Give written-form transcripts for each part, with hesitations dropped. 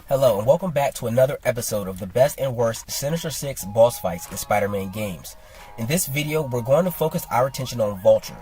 Hello and welcome back to another episode of the best and worst Sinister 6 boss fights in Spider-Man games. In this video, we're going to focus our attention on Vulture.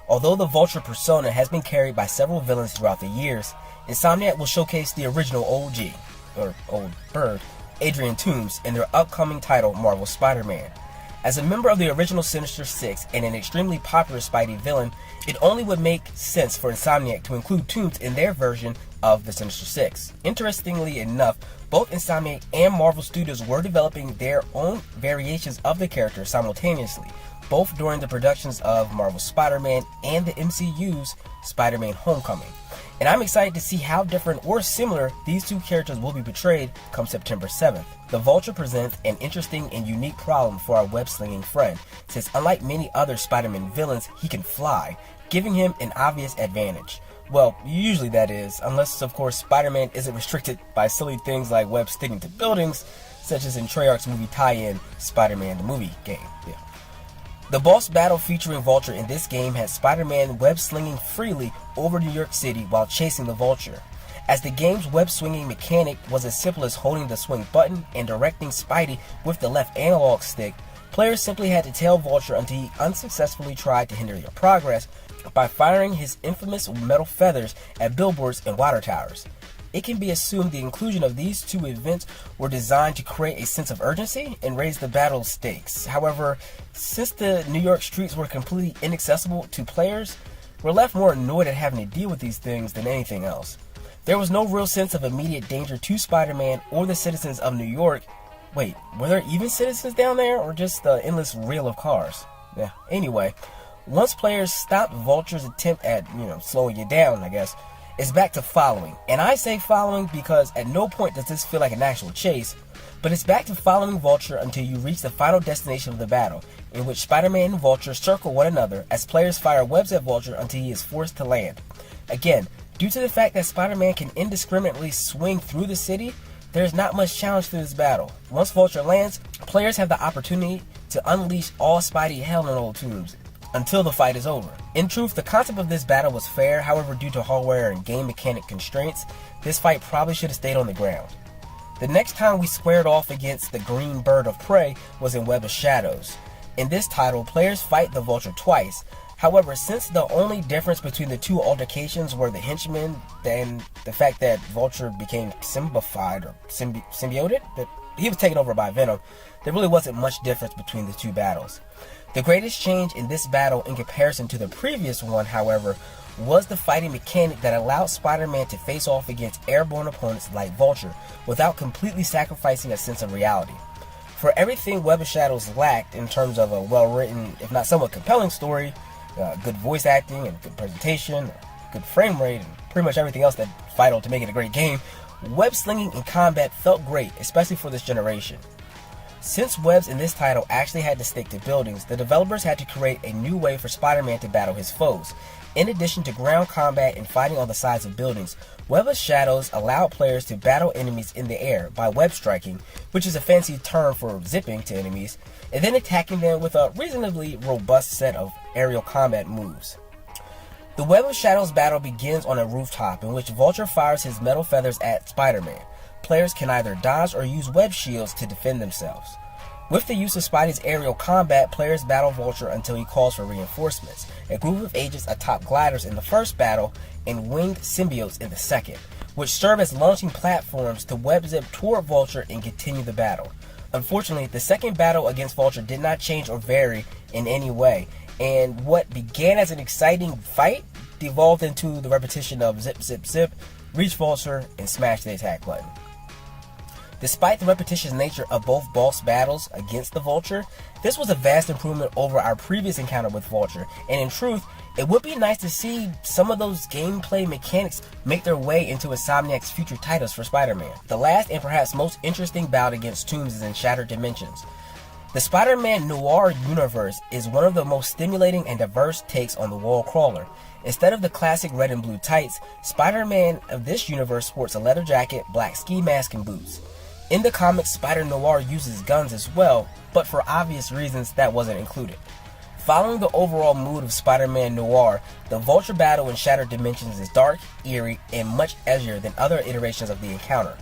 Although the Vulture persona has been carried by several villains throughout the years, Insomniac will showcase the original OG, or Old Bird, Adrian Toomes in their upcoming title, Marvel's Spider-Man. As a member of the original Sinister 6 and an extremely popular Spidey villain, it only would make sense for Insomniac to include Toomes in their version of the Sinister 6. Interestingly enough, both Insomniac and Marvel Studios were developing their own variations of the character simultaneously, both during the productions of Marvel's Spider-Man and the MCU's Spider-Man Homecoming. And I'm excited to see how different or similar these two characters will be portrayed come September 7th. The Vulture presents an interesting and unique problem for our web-slinging friend, since unlike many other Spider-Man villains, he can fly, giving him an obvious advantage. Well, usually that is, unless of course Spider-Man isn't restricted by silly things like webs sticking to buildings, such as in Treyarch's movie tie-in, Spider-Man the Movie game. The boss battle featuring Vulture in this game has Spider-Man web-slinging freely over New York City while chasing the Vulture. As the game's web-swinging mechanic was as simple as holding the swing button and directing Spidey with the left analog stick, players simply had to tail Vulture until he unsuccessfully tried to hinder your progress by firing his infamous metal feathers at billboards and water towers. It can be assumed the inclusion of these two events were designed to create a sense of urgency and raise the battle stakes. However, since the New York streets were completely inaccessible to players, we're left more annoyed at having to deal with these things than anything else. There was no real sense of immediate danger to Spider-Man or the citizens of New York. Wait, were there even citizens down there, or just the endless reel of cars? Anyway, once players stopped Vulture's attempt at, slowing you down, I guess, it's back to following. And I say following because at no point does this feel like an actual chase, but it's back to following Vulture until you reach the final destination of the battle, in which Spider-Man and Vulture circle one another as players fire webs at Vulture until he is forced to land. Again, due to the fact that Spider-Man can indiscriminately swing through the city, there's not much challenge to this battle. Once Vulture lands, players have the opportunity to unleash all Spidey hell in old Toomes until the fight is over. In truth, the concept of this battle was fair, however due to hardware and game mechanic constraints, this fight probably should have stayed on the ground. The next time we squared off against the green bird of prey was in Web of Shadows. In this title, players fight the Vulture twice. However, since the only difference between the two altercations were the henchmen and the fact that Vulture became symbified or symbioted, that he was taken over by Venom, there really wasn't much difference between the two battles. The greatest change in this battle in comparison to the previous one, however, was the fighting mechanic that allowed Spider-Man to face off against airborne opponents like Vulture without completely sacrificing a sense of reality. For everything Web of Shadows lacked in terms of a well-written, if not somewhat compelling story, good voice acting and good presentation, good frame rate, and pretty much everything else that's vital to make it a great game, web slinging in combat felt great, especially for this generation. Since webs in this title actually had to stick to buildings, the developers had to create a new way for Spider-Man to battle his foes. In addition to ground combat and fighting on the sides of buildings, Web of Shadows allowed players to battle enemies in the air by web striking, which is a fancy term for zipping to enemies, and then attacking them with a reasonably robust set of aerial combat moves. The Web of Shadows battle begins on a rooftop in which Vulture fires his metal feathers at Spider-Man. Players can either dodge or use web shields to defend themselves. With the use of Spidey's aerial combat, players battle Vulture until he calls for reinforcements, a group of agents atop gliders in the first battle and winged symbiotes in the second, which serve as launching platforms to web zip toward Vulture and continue the battle. Unfortunately, the second battle against Vulture did not change or vary in any way, and what began as an exciting fight devolved into the repetition of zip zip zip, reach Vulture, and smash the attack button. Despite the repetitious nature of both boss battles against the Vulture, this was a vast improvement over our previous encounter with Vulture, and in truth, it would be nice to see some of those gameplay mechanics make their way into Insomniac's future titles for Spider-Man. The last and perhaps most interesting bout against Toomes is in Shattered Dimensions. The Spider-Man Noir universe is one of the most stimulating and diverse takes on the wall crawler. Instead of the classic red and blue tights, Spider-Man of this universe sports a leather jacket, black ski mask, and boots. In the comics, Spider-Noir uses guns as well, but for obvious reasons that wasn't included. Following the overall mood of Spider-Man Noir, the Vulture battle in Shattered Dimensions is dark, eerie, and much edgier than other iterations of the encounter.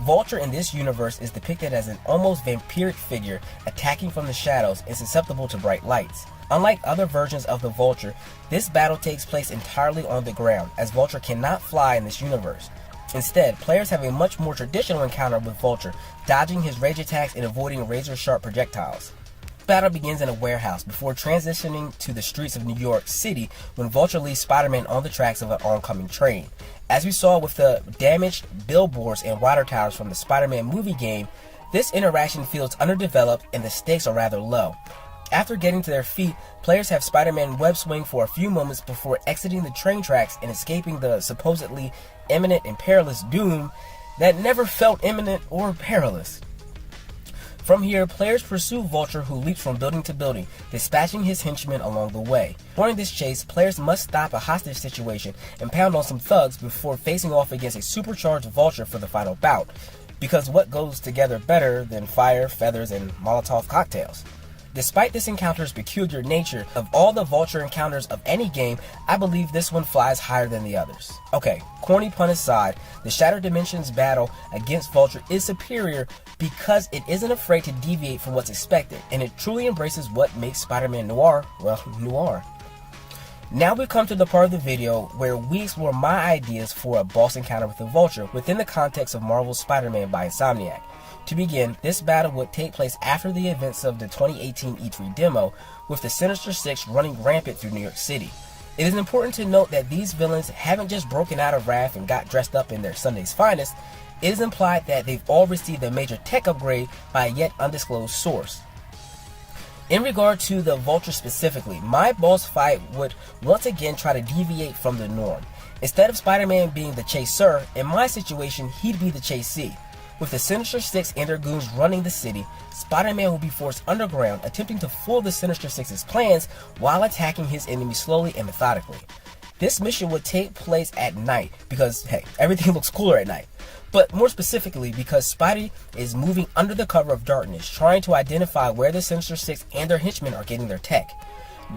Vulture in this universe is depicted as an almost vampiric figure attacking from the shadows and susceptible to bright lights. Unlike other versions of the Vulture, this battle takes place entirely on the ground, as Vulture cannot fly in this universe. Instead, players have a much more traditional encounter with Vulture, dodging his rage attacks and avoiding razor-sharp projectiles. The battle begins in a warehouse before transitioning to the streets of New York City when Vulture leaves Spider-Man on the tracks of an oncoming train. As we saw with the damaged billboards and water towers from the Spider-Man movie game, this interaction feels underdeveloped and the stakes are rather low. After getting to their feet, players have Spider-Man web swing for a few moments before exiting the train tracks and escaping the supposedly imminent and perilous doom that never felt imminent or perilous. From here, players pursue Vulture, who leaps from building to building, dispatching his henchmen along the way. During this chase, players must stop a hostage situation and pound on some thugs before facing off against a supercharged Vulture for the final bout, because what goes together better than fire, feathers, and Molotov cocktails? Despite this encounter's peculiar nature, of all the Vulture encounters of any game, I believe this one flies higher than the others. Okay, corny pun aside, the Shattered Dimensions battle against Vulture is superior because it isn't afraid to deviate from what's expected, and it truly embraces what makes Spider-Man noir, well, noir. Now we come to the part of the video where we explore my ideas for a boss encounter with the Vulture within the context of Marvel's Spider-Man by Insomniac. To begin, this battle would take place after the events of the 2018 E3 demo, with the Sinister Six running rampant through New York City. It is important to note that these villains haven't just broken out of wrath and got dressed up in their Sunday's finest. It is implied that they've all received a major tech upgrade by a yet undisclosed source. In regard to the Vulture specifically, my boss fight would once again try to deviate from the norm. Instead of Spider-Man being the chaser, in my situation he'd be the chasee. With the Sinister Six and their goons running the city, Spider-Man will be forced underground, attempting to foil the Sinister Six's plans while attacking his enemy slowly and methodically. This mission would take place at night because, hey, everything looks cooler at night. But more specifically because Spidey is moving under the cover of darkness, trying to identify where the Sinister Six and their henchmen are getting their tech.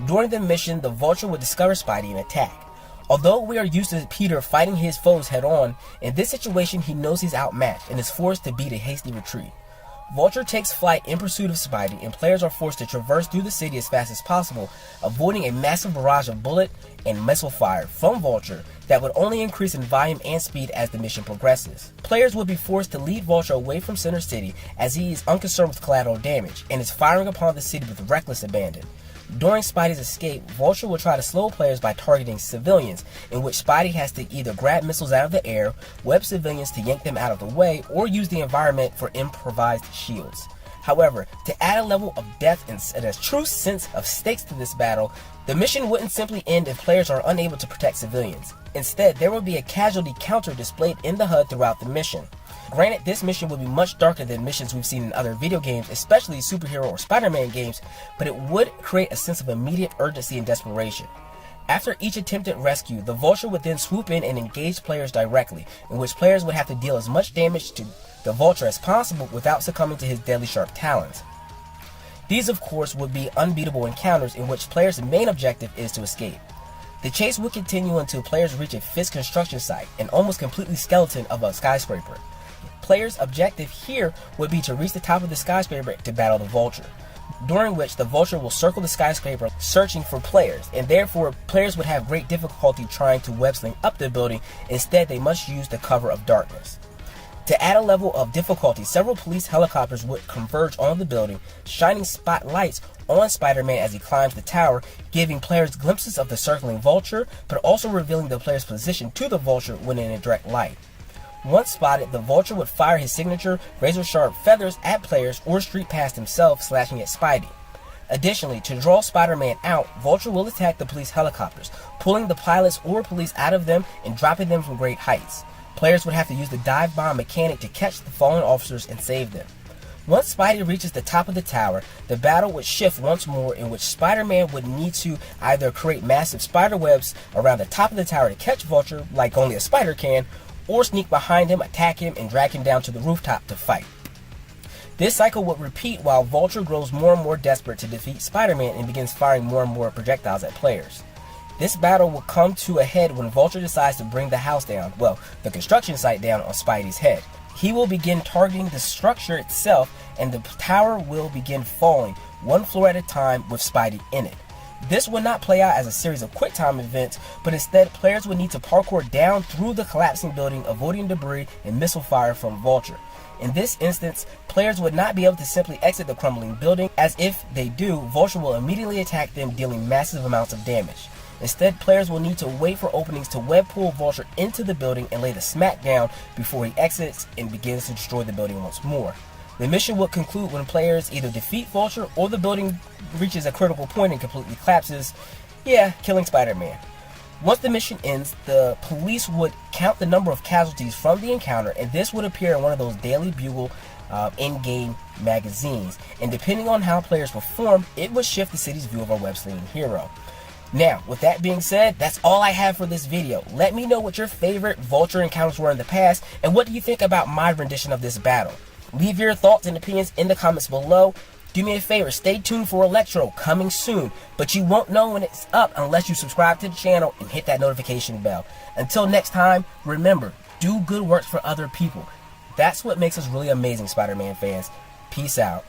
During the mission, the Vulture would discover Spidey and attack. Although we are used to Peter fighting his foes head-on, in this situation he knows he's outmatched and is forced to beat a hasty retreat. Vulture takes flight in pursuit of Spidey, and players are forced to traverse through the city as fast as possible, avoiding a massive barrage of bullet and missile fire from Vulture that would only increase in volume and speed as the mission progresses. Players would be forced to lead Vulture away from Center City as he is unconcerned with collateral damage and is firing upon the city with reckless abandon. During Spidey's escape, Vulture will try to slow players by targeting civilians, in which Spidey has to either grab missiles out of the air, web civilians to yank them out of the way, or use the environment for improvised shields. However, to add a level of depth and a true sense of stakes to this battle, the mission wouldn't simply end if players are unable to protect civilians. Instead, there will be a casualty counter displayed in the HUD throughout the mission. Granted, this mission will be much darker than missions we've seen in other video games, especially superhero or Spider-Man games, but it would create a sense of immediate urgency and desperation. After each attempted rescue, the Vulture would then swoop in and engage players directly, in which players would have to deal as much damage to the Vulture as possible without succumbing to his deadly sharp talons. These, of course, would be unbeatable encounters in which players' main objective is to escape. The chase would continue until players reach a fixed construction site, an almost completely skeleton of a skyscraper. Players' objective here would be to reach the top of the skyscraper to battle the Vulture, during which the Vulture will circle the skyscraper searching for players, and therefore players would have great difficulty trying to web sling up the building. Instead, they must use the cover of darkness. To add a level of difficulty, several police helicopters would converge on the building, shining spotlights on Spider-Man as he climbs the tower, giving players glimpses of the circling Vulture, but also revealing the player's position to the Vulture when in a direct light. Once spotted, the Vulture would fire his signature razor-sharp feathers at players or streak past himself, slashing at Spidey. Additionally, to draw Spider-Man out, Vulture will attack the police helicopters, pulling the pilots or police out of them and dropping them from great heights. Players would have to use the dive bomb mechanic to catch the fallen officers and save them. Once Spidey reaches the top of the tower, the battle would shift once more, in which Spider-Man would need to either create massive spider webs around the top of the tower to catch Vulture, like only a spider can, or sneak behind him, attack him, and drag him down to the rooftop to fight. This cycle would repeat while Vulture grows more and more desperate to defeat Spider-Man and begins firing more and more projectiles at players. This battle will come to a head when Vulture decides to bring the house down, well, the construction site down on Spidey's head. he will begin targeting the structure itself, and the tower will begin falling, one floor at a time with Spidey in it. This would not play out as a series of quick-time events, but instead players would need to parkour down through the collapsing building, avoiding debris and missile fire from Vulture. In this instance, players would not be able to simply exit the crumbling building, as if they do, Vulture will immediately attack them, dealing massive amounts of damage. Instead, players will need to wait for openings to web pull Vulture into the building and lay the smack down before he exits and begins to destroy the building once more. The mission would conclude when players either defeat Vulture or the building reaches a critical point and completely collapses, killing Spider-Man. Once the mission ends, the police would count the number of casualties from the encounter, and this would appear in one of those Daily Bugle in-game magazines. And depending on how players perform, it would shift the city's view of our web-slinging hero. Now, with that being said, that's all I have for this video. Let me know what your favorite Vulture encounters were in the past, and what do you think about my rendition of this battle. Leave your thoughts and opinions in the comments below. Do me a favor, stay tuned for Electro coming soon, but you won't know when it's up unless you subscribe to the channel and hit that notification bell. Until next time, remember, do good works for other people. That's what makes us really amazing Spider-Man fans. Peace out.